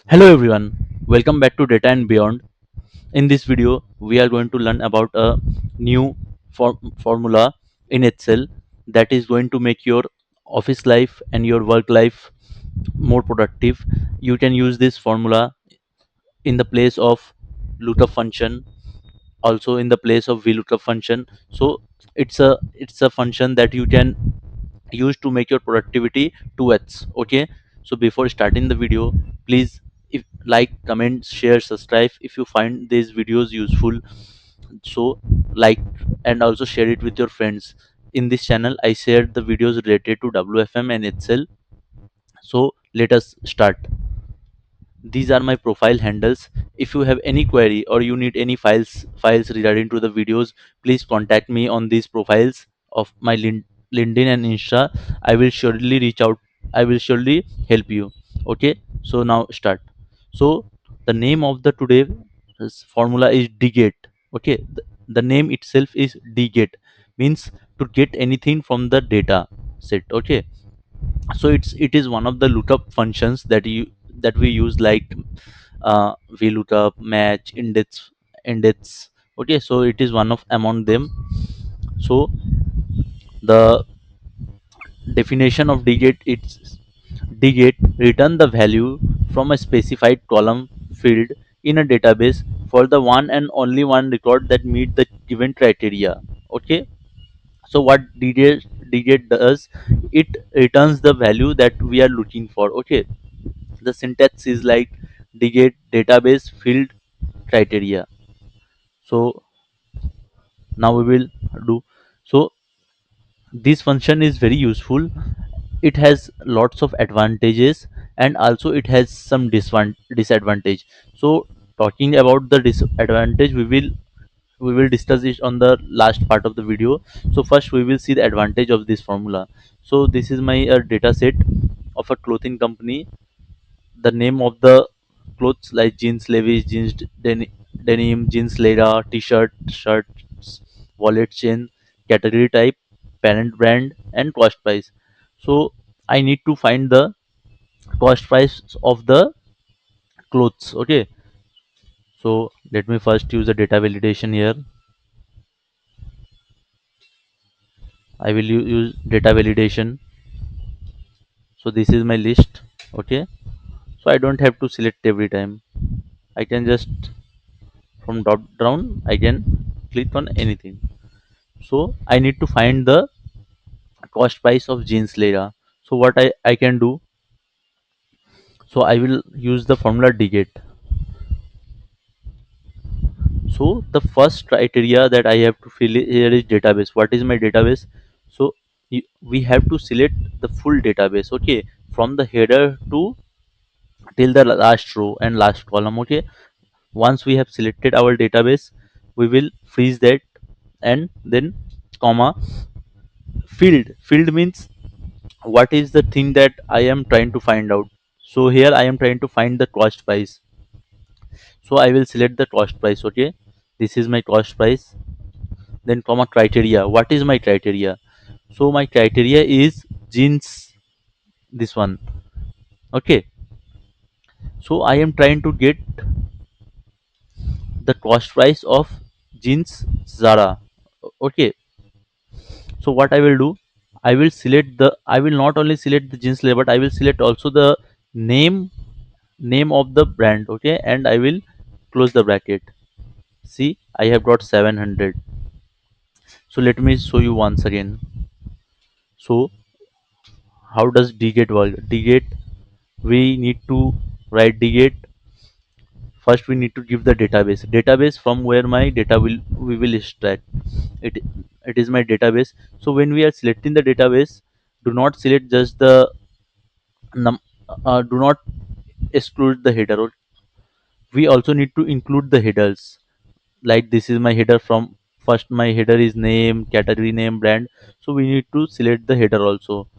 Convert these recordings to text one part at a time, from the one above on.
Hello everyone, welcome back to Data and Beyond. In this video, we are going to learn about a new formula in Excel that is going to make your office life and your work life more productive. You can use this formula in the place of lookup function, also in the place of VLOOKUP function. So it's a function that you can use to make your productivity 2x. Okay, so before starting the video, please if like, comment, share, subscribe if you find these videos useful. So like and also share it with your friends. In this channel I shared the videos related to WFM and Excel. So let us start. These are my profile handles. If you have any query or you need any files regarding to the videos, please contact me on these profiles of my LinkedIn and Insta. I will surely reach out. I will surely help you. Okay, so now start. So the name of the today's formula is DGET. Okay, the name itself is DGET, means to get anything from the data set. Okay, so it is one of the lookup functions that we use, like VLOOKUP, match, index. Okay, so it is one of among them. So the definition of DGET, it's DGET return the value from a specified column field in a database for the one and only one record that meet the given criteria. Okay, so what DGET does, it returns the value that we are looking for. Okay, the syntax is like DGET database field criteria. So now we will do. So this function is very useful. It has lots of advantages and also it has some disadvantage. So talking about the disadvantage, we will discuss it on the last part of the video. So first we will see the advantage of this formula. So this is my data set of a clothing company. The name of the clothes like jeans Levi's, jeans denim, jeans Leda, t-shirt, shirts, wallet chain, category type, parent brand, and cost price. So I need to find the cost price of the clothes. Okay, so let me first use the data validation here. I will use data validation. So this is my list. Okay, so I don't have to select every time. I can just from drop down I can click on anything. So I need to find the cost price of jeans Lera. So what I can do, so I will use the formula DGET. So the first criteria that I have to fill here is database. What is my database? So we have to select the full database. Okay, from the header to till the last row and last column. Okay, once we have selected our database, we will freeze that and then comma field means what is the thing that I am trying to find out. So here I am trying to find the cost price. So I will select the cost price. Okay, this is my cost price. Then comma criteria. What is my criteria? So my criteria is jeans, this one. Okay, so I am trying to get the cost price of jeans Zara. Okay, so what I will do, I will not only select the jeans label, but I will select also the name of the brand. Okay, and I will close the bracket. See, I have got 700. So let me show you once again. So how does DGET work? DGET, we need to write DGET. First we need to give the database from where my data will we will extract it. It is my database. So when we are selecting the database, do not select just the do not exclude the header. We also need to include the headers. Like this is my header. From first my header is name, category name, brand. So we need to select the header also.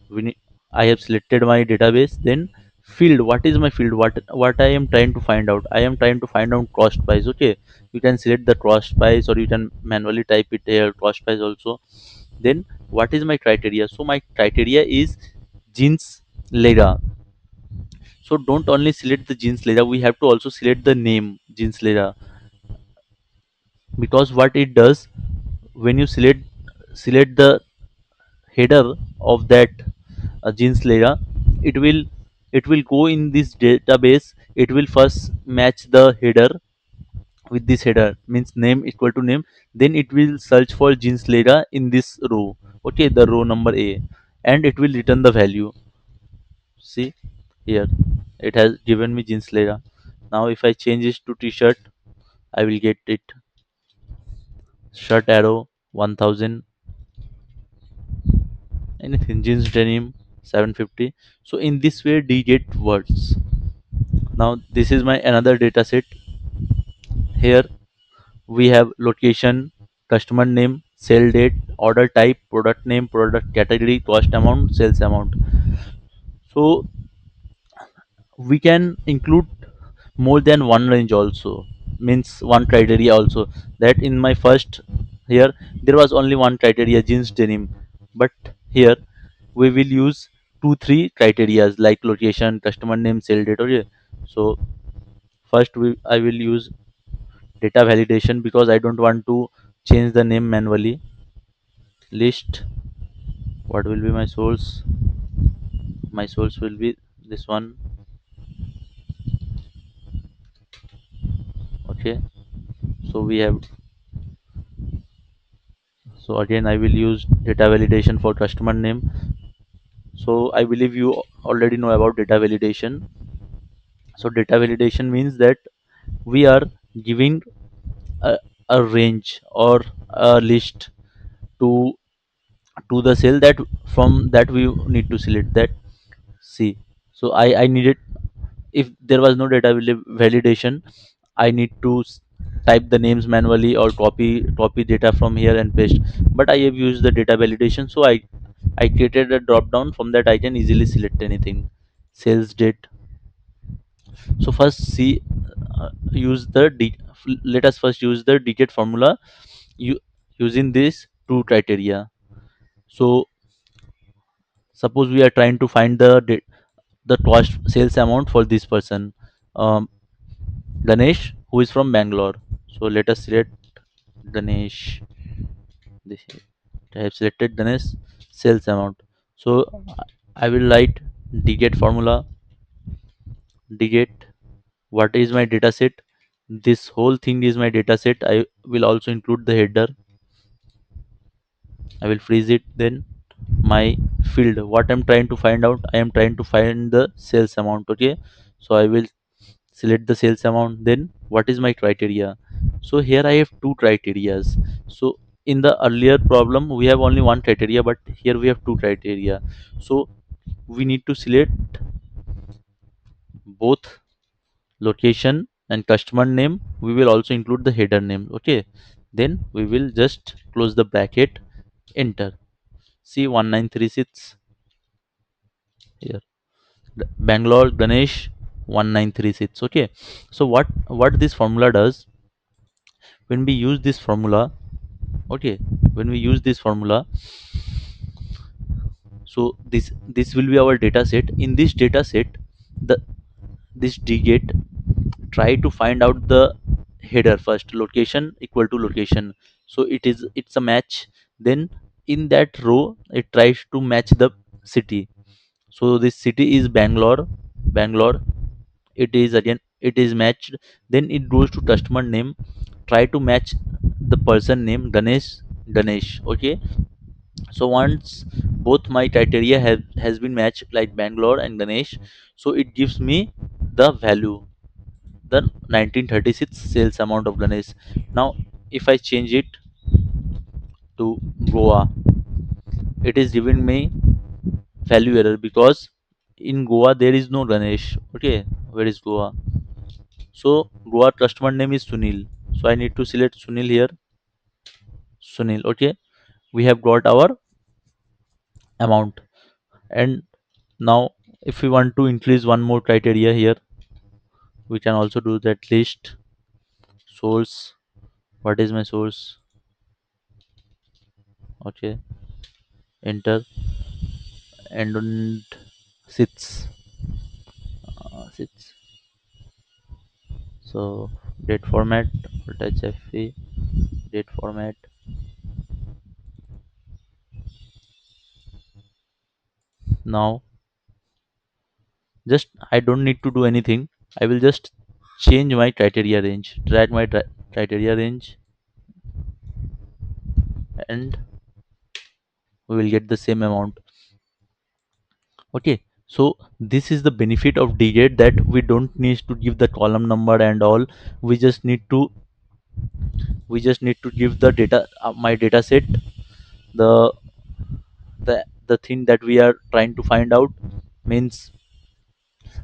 we need, I have selected my database. Then field, what is my field, what I am trying to find out? I am trying to find out cost price. Okay, you can select the cost price or you can manually type it here, cost price also. Then what is my criteria? So my criteria is jeans Lega. So don't only select the jeans layer, we have to also select the name jeans layer, because what it does, when you select the header of that jeans layer, it will go in this database. It will first match the header with this header, means name equal to name, then it will search for jeans layer in this row, okay, the row number A, and it will return the value. See here, it has given me jeans layer. Now if I change this to t-shirt, I will get it shirt arrow 1000, anything jeans denim 750. So in this way DGET works. Now this is my another data set. Here we have location, customer name, sale date, order type, product name, product category, cost amount, sales amount. So we can include more than one range also, means one criteria also. That in my first, here there was only one criteria jeans denim, but here we will use two three criterias like location, customer name, sale date. Okay, so first I will use data validation because I don't want to change the name manually. List, what will be my source? My source will be this one. Okay, so we have, so again I will use data validation for customer name. So I believe you already know about data validation. So data validation means that we are giving a, a range or a list to the cell, that from that we need to select that. See, so I needed, if there was no data validation, I need to type the names manually or copy data from here and paste. But I have used the data validation, so I created a drop down, from that I can easily select anything. Sales date. So first see, use the let us first use the DGET formula, you using this two criteria. So suppose we are trying to find the cost sales amount for this person, um, Ganesh, who is from Bangalore. So let us select Ganesh. This, I have selected Ganesh sales amount. So I will write DGET formula. DGET, what is my data set? This whole thing is my data set. I will also include the header. I will freeze it. Then my field, what I'm trying to find out, I am trying to find the sales amount. Okay, so I will select the sales amount. Then what is my criteria? So here I have two criterias. So in the earlier problem we have only one criteria, but here we have two criteria. So we need to select both location and customer name. We will also include the header name. Okay, then we will just close the bracket, enter. See 1936 here, Bangalore Ganesh 1936. Okay, so what this formula does, when we use this formula, okay, when we use this formula, so this will be our data set. In this data set, the this dget try to find out the header first, location equal to location, so it's a match. Then in that row it tries to match the city. So this city is Bangalore. It is again, it is matched. Then it goes to customer name, try to match the person name Ganesh. Okay, so once both my criteria have has been matched like Bangalore and Ganesh, so it gives me the value, the 1936 sales amount of Ganesh. Now if I change it to Goa, it is giving me value error because in Goa there is no Ganesh. Okay, where is Goa? So Goa customer name is Sunil. So I need to select Sunil here. Sunil. Okay, we have got our amount. And now if we want to increase one more criteria here, we can also do that. List, source, what is my source? Okay, enter, and sits. six. So date format, touch FA, date format. Now just I don't need to do anything. I will just change my criteria range, drag my criteria range, and we will get the same amount. Okay, so this is the benefit of DGET, that we don't need to give the column number and all. We just need to give the data, my data set, the the thing that we are trying to find out, means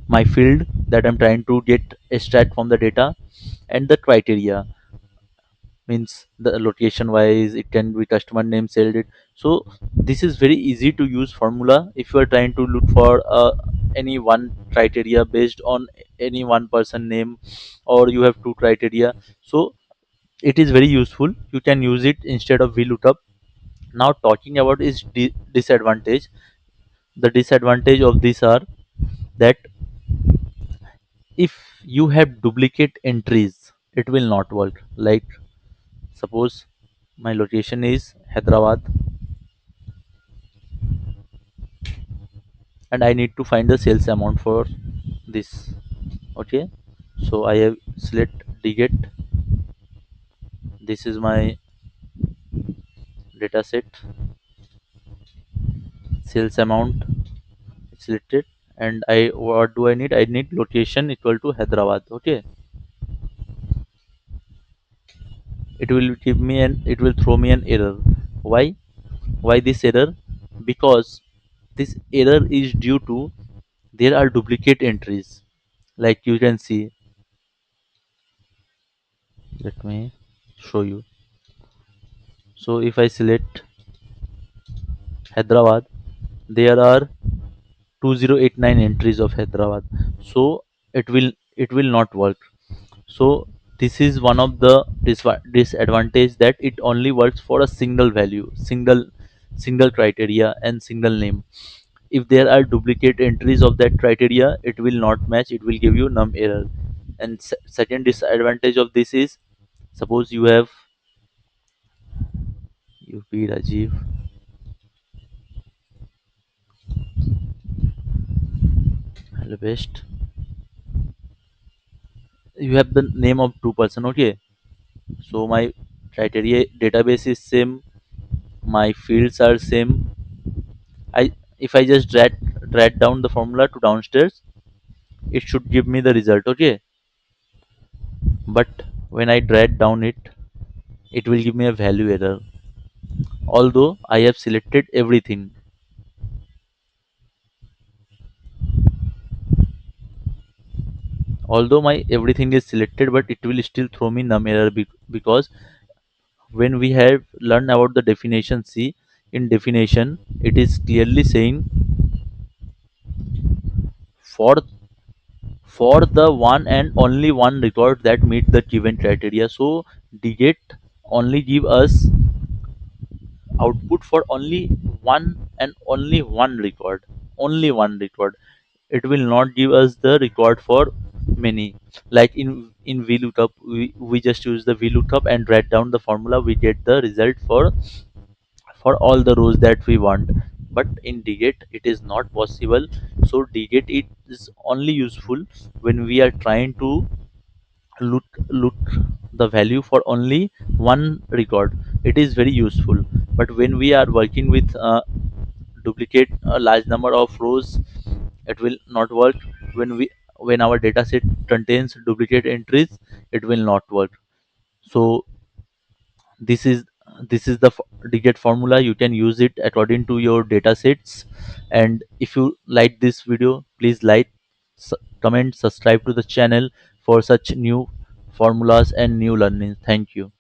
my field that I'm trying to get extract from the data, and the criteria, means the location wise it can be customer name, sale date. So this is very easy to use formula if you are trying to look for any one criteria based on any one person name, or you have two criteria. So it is very useful, you can use it instead of VLOOKUP. Now talking about its disadvantage. The disadvantage of these are that if you have duplicate entries it will not work. Like suppose my location is Hyderabad and I need to find the sales amount for this. Okay, so I have select DGET. This is my data set, sales amount selected, and I what do I need? I need location equal to Hyderabad. Okay, it will give me it will throw me an error. Why? Why this error? Because this error is due to there are duplicate entries. Like you can see, let me show you. So if I select Hyderabad, there are 2089 entries of Hyderabad. So it will not work. So this is one of the disadvantage, that it only works for a single value, single criteria and single name. If there are duplicate entries of that criteria, it will not match. It will give you num error. And second disadvantage of this is, suppose you have UP Rajiv, hello best. You have the name of two person. Okay, so my criteria database is same, my fields are same. I If I just drag down the formula to downstairs, it should give me the result. Okay, but when I drag down it, it will give me a value error, although I have selected everything. Although my everything is selected, but it will still throw me num error, because when we have learned about the definition, see, in definition it is clearly saying, for the one and only one record that meet the given criteria. So DGET only give us output for only one and only one record. Only one record. It will not give us the record for many. Like in VLOOKUP, we just use the VLOOKUP and write down the formula. We get the result for all the rows that we want. But in DGET it is not possible. So DGET it is only useful when we are trying to look the value for only one record. It is very useful. But when we are working with duplicate a large number of rows, it will not work. When our data set contains duplicate entries, it will not work. So this is the DGET formula. You can use it according to your data sets. And if you like this video, please like, comment, subscribe to the channel for such new formulas and new learning. Thank you.